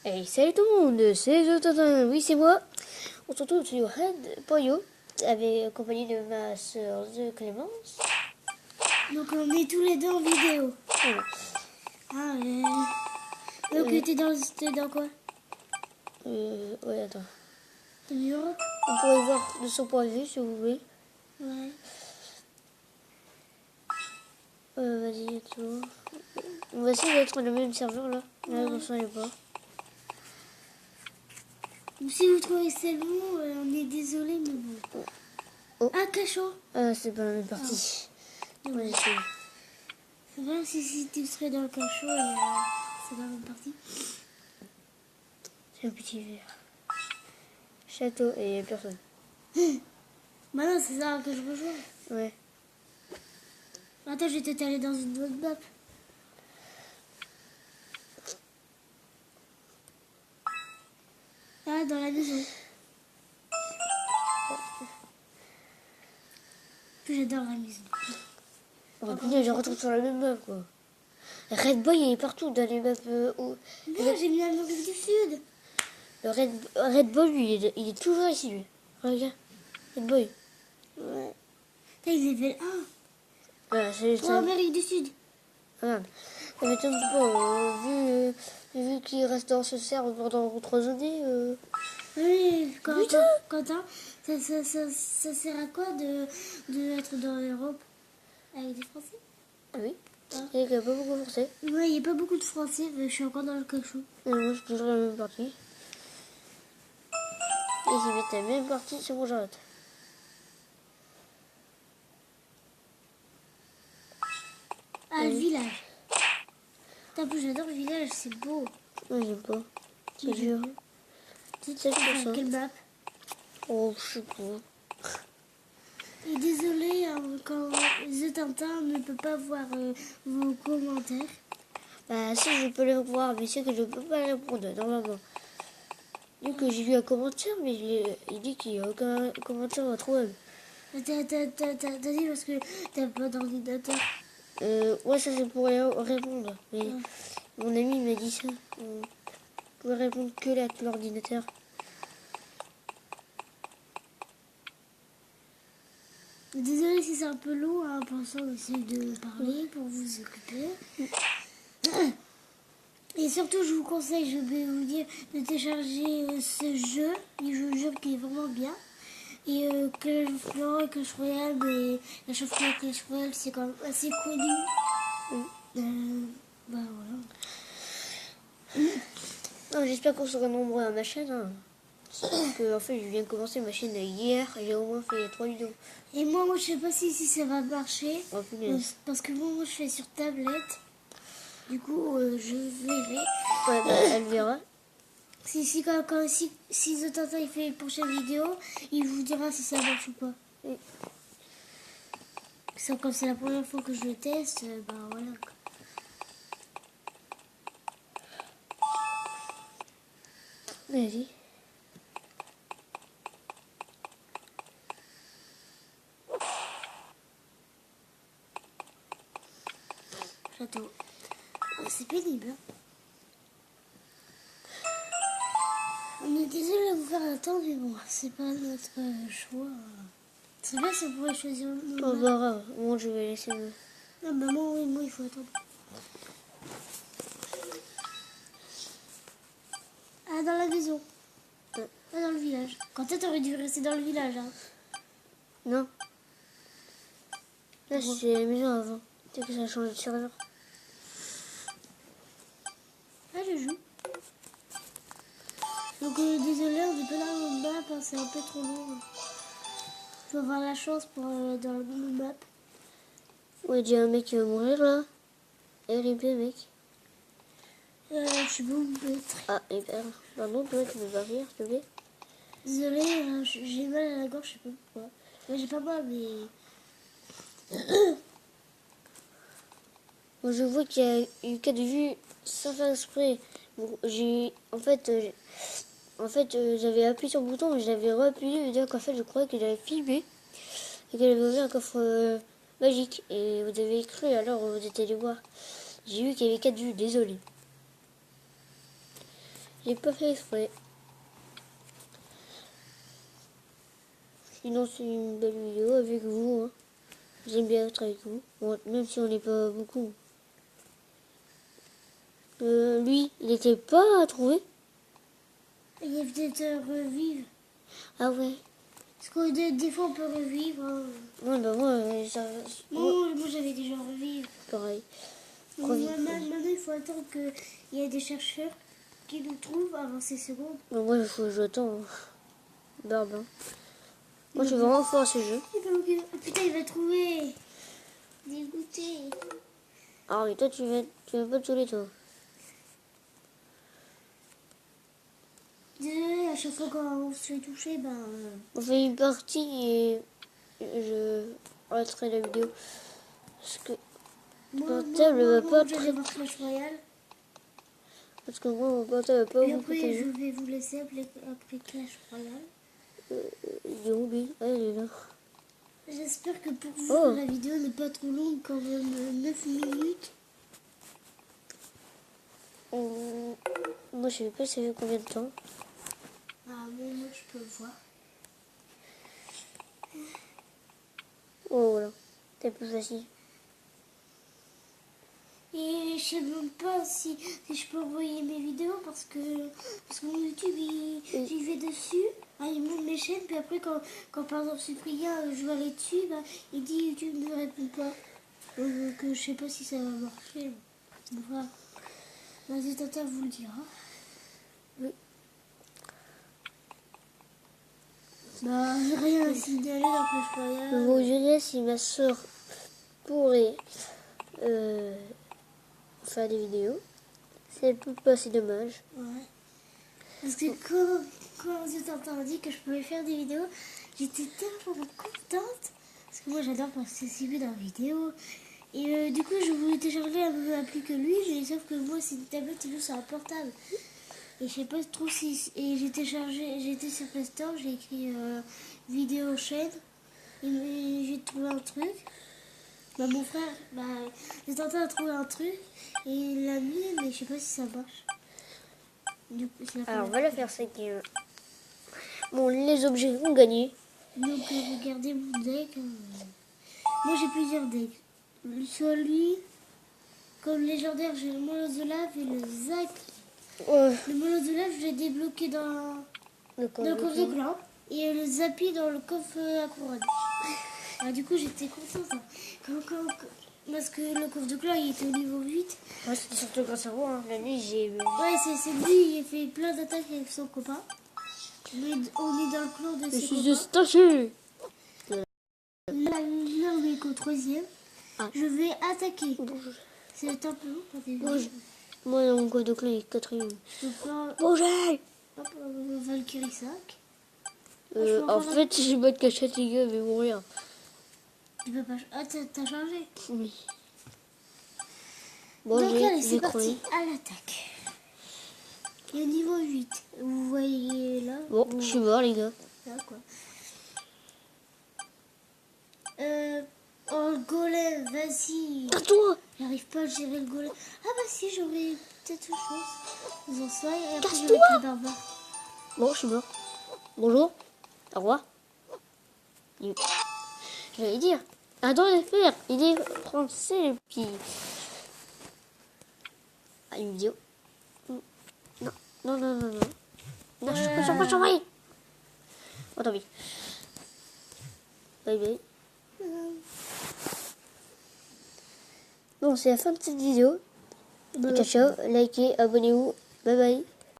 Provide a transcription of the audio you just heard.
Hey, salut tout le monde, c'est Zototin, oui c'est moi. On se retrouve sur Red Poyo, avec accompagné de ma soeur Clémence. Donc on est tous les deux en vidéo. Voilà. Ah ouais. Donc t'es dans quoi? Ouais, attends. T'es en Europe? On pourrait voir de son point de vue si vous voulez. Ouais. Vas-y, tout. On va essayer d'être le même serveur là. Là, Ouais. on s'en est pas. Ou si vous trouvez que c'est bon, on est désolé, mais bon. Oh. Ah, cachot. Ah, c'est pas la même partie. On va essayer. C'est vrai si tu serais dans le cachot, c'est dans la même partie. C'est un petit verre. Château et personne. Bah non, c'est ça que je rejoins. Ouais. Attends, je vais peut-être aller dans une autre map. Ah, dans la maison. Puis j'adore la maison. Oh, putain, je retrouve sur la même map quoi. Red Boy il est partout dans les maps où... Non, j'ai mis l'Amérique du Sud. Le Red Boy, lui, il est toujours ici, lui. Regarde. Red Boy. Ouais. Là, il est level 1. Voilà, c'est Pour ça. Amérique du Sud. Regarde. Ça m'étonne pas, vu qu'il reste dans ce serve pendant 3 années. Oui, Putain. Quentin, ça sert à quoi de être dans l'Europe avec des Français? Ah oui. Ah. Il n'y a pas beaucoup forcé. Ouais, il n'y a pas beaucoup de Français, mais je suis encore dans le cachot. Et moi, je suis toujours la même partie. Et s'ils mettent la même partie, c'est bon, j'arrête. Ah, le village. Putain, en plus, j'adore le village, c'est beau. Moi, j'aime pas. C'est Moi, dur. j'aime bien. Tu C'est sais pour ça. quelle map? Oh, je sais pas. Et désolé quand The Tintin ne peut pas voir vos commentaires. Bah, si, je peux le voir, mais c'est que je peux pas répondre, normalement. Vu que j'ai vu un commentaire, mais il dit qu'il n'y a aucun commentaire introuvable. T'as dit parce que t'as pas d'ordinateur. Ouais, ça c'est pour répondre. Mais mon ami m'a dit ça. On pouvait répondre que avec l'ordinateur. Désolé si c'est un peu long, hein, pour ça on essaie de parler pour vous occuper. Et surtout, je vous conseille, je vais vous dire, de télécharger ce jeu, le jeu qui est vraiment bien. Et Clash of Clans et Clash Royale, mais la chauffe-classe Clash Royale, c'est quand même assez connu. Bah voilà. Ah, j'espère qu'on sera nombreux à ma chaîne. Hein. Parce que, en fait, je viens de commencer ma chaîne hier. J'ai au moins fait 3 vidéos. Et moi, je sais pas si ça va marcher. Oh, punaise. Parce que moi, je fais sur tablette. Du coup, je verrai. Ouais, bah, elle verra. Si The Tintin il fait une prochaine vidéo, il vous dira si ça marche ou pas. Oui. Comme c'est la première fois que je le teste, bah voilà. Vas-y. Château. C'est pénible. Hein. On est désolé de vous faire attendre, mais bon, c'est pas notre choix. C'est vrai si on pouvait choisir le On verra. Moi, je vais laisser. Non, bah moi, oui, moi, il faut attendre. Ah, dans la maison. Ah, dans le village. Quand t'aurais dû rester dans le village, hein. Non. Là, c'est la maison avant. Peut-être que ça a changé de serveur. Ah, je joue. Donc, désolé, on n'est pas dans le map, hein, c'est un peu trop long. Je vais avoir la chance pour dans le même map. Ouais, il y a un mec qui va mourir là. RIP, mec. Je suis bon mettre. Ah, et pardon, toi, tu peux pas rire, s'il te plaît. Désolé, j'ai mal à la gorge, je sais pas pourquoi. Moi, j'ai pas mal, mais. Moi, je vois qu'il y a eu 4 vues sans faire exprès. Bon, j'avais appuyé sur le bouton, mais je l'avais re-appuyé. Et donc, en fait, je croyais que j'avais filmé et qu'elle avait ouvert un coffre magique. Et vous avez cru, alors vous êtes allé voir. J'ai vu qu'il y avait 4 vues, désolé. J'ai pas fait exprès. Sinon, c'est une belle vidéo avec vous. Hein. J'aime bien être avec vous. Bon, même si on n'est pas beaucoup. Lui, il était pas à trouver. Il est peut-être revivre. Ah ouais. Parce que des fois on peut revivre. Hein. Ouais, bah moi, Moi j'avais déjà revivre. pareil. Maintenant il faut attendre qu'il y ait des chercheurs qui nous trouvent avant ces secondes. Bah, moi, il faut que j'attends. Barbe. Hein. Moi, je suis vraiment fort à ce jeu. Putain, il va trouver. Dégoûté. Ah mais toi, tu vas pas te saouler, toi. Désolé, à chaque fois qu'on se fait toucher, ben... On fait une partie et je arrêterai la vidéo. Parce que portable va pas je vais voir Clash Royale. Parce que moi, mon portable va pas Et beaucoup après, télé. je vais vous laisser après Clash Royale. Il est où, lui? Ah, il est là. J'espère que pour vous, Oh. la vidéo n'est pas trop longue, quand même 9 minutes. Moi, je sais pas ça fait combien de temps. Ah, moi, je peux le voir. Oh, voilà. C'est plus facile. Et je sais même pas si je peux envoyer mes vidéos parce que mon YouTube, j'y vais dessus, il monte mes chaînes, puis après quand par exemple Cyprien, je vais aller dessus, bah, il dit YouTube ne répond pas. Donc je sais pas si ça va marcher. Voilà. Vas-y, Tata vous le dira. Oui. Bah, j'ai rien à signaler dans Clash Royale. Bon, je laisse si ma soeur pourrait faire des vidéos. C'est pas si dommage. Ouais. Parce que quand Tata m'a dit que je pouvais faire des vidéos, j'étais tellement contente. Parce que moi j'adore participer dans les vidéos. Et du coup je voulais télécharger la même appli que lui, mais sauf que moi c'est une tablette et lui c'est un portable. Et je sais pas trop si... Et j'ai téléchargé, j'étais sur Play Store, j'ai écrit vidéo chaîne. Et j'ai trouvé un truc. Bah, mon frère, j'ai tenté de trouver un truc. Et il l'a mis, mais je sais pas si ça marche. Du coup, c'est la Alors, on première va la faire cinquième. Bon, les objets vont gagner. Donc regardez mon deck. Moi j'ai plusieurs decks. Soit lui, comme légendaire, j'ai le molosse de lave et le Zap. Le molosse de lave, je l'ai débloqué dans le coffre de clan. Et le Zappy dans le coffre à couronne. Du coup j'étais contente. Hein. Parce que le coffre de clan il était au niveau 8. Ouais, c'était surtout grâce à vous. Hein. La nuit, j'ai... Ouais, c'est lui, il a fait plein d'attaques avec son copain. Mais on est dans le clan de Je ses suis copains. eustaché. Là, on est qu'au 3e. Ah. Je vais attaquer. C'est un peu long, pas des Moi, mon code de clé est quatrième. Je peux faire Bouger. Valkyrie 5. En fait, j'ai pas de cachette, les gars, mais bon, rien. Tu peux pas. Ah, t'as changé. Oui. Bon, Donc, allez, c'est j'ai parti. À l'attaque. Il est niveau 8. Vous voyez là. Bon, je suis mort, les gars. Là, quoi. Oh, le golem, vas-y. Casse-toi. J'arrive pas à gérer le golem. Ah, bah si, j'aurais peut-être une chance. Ils en soient. Et après, je Casse-toi. vais mettre les barbares. Bon, je suis mort. Bonjour. Au revoir. Je vais dire. Attends, faire. Il est français, puis... Ah, une vidéo. Non, non, non, non, non. Non, je peux pas surveiller. Oh, tant pis. Bye bye. Bon, c'est la fin de cette vidéo. Et ciao, ciao, likez, abonnez-vous. Bye bye.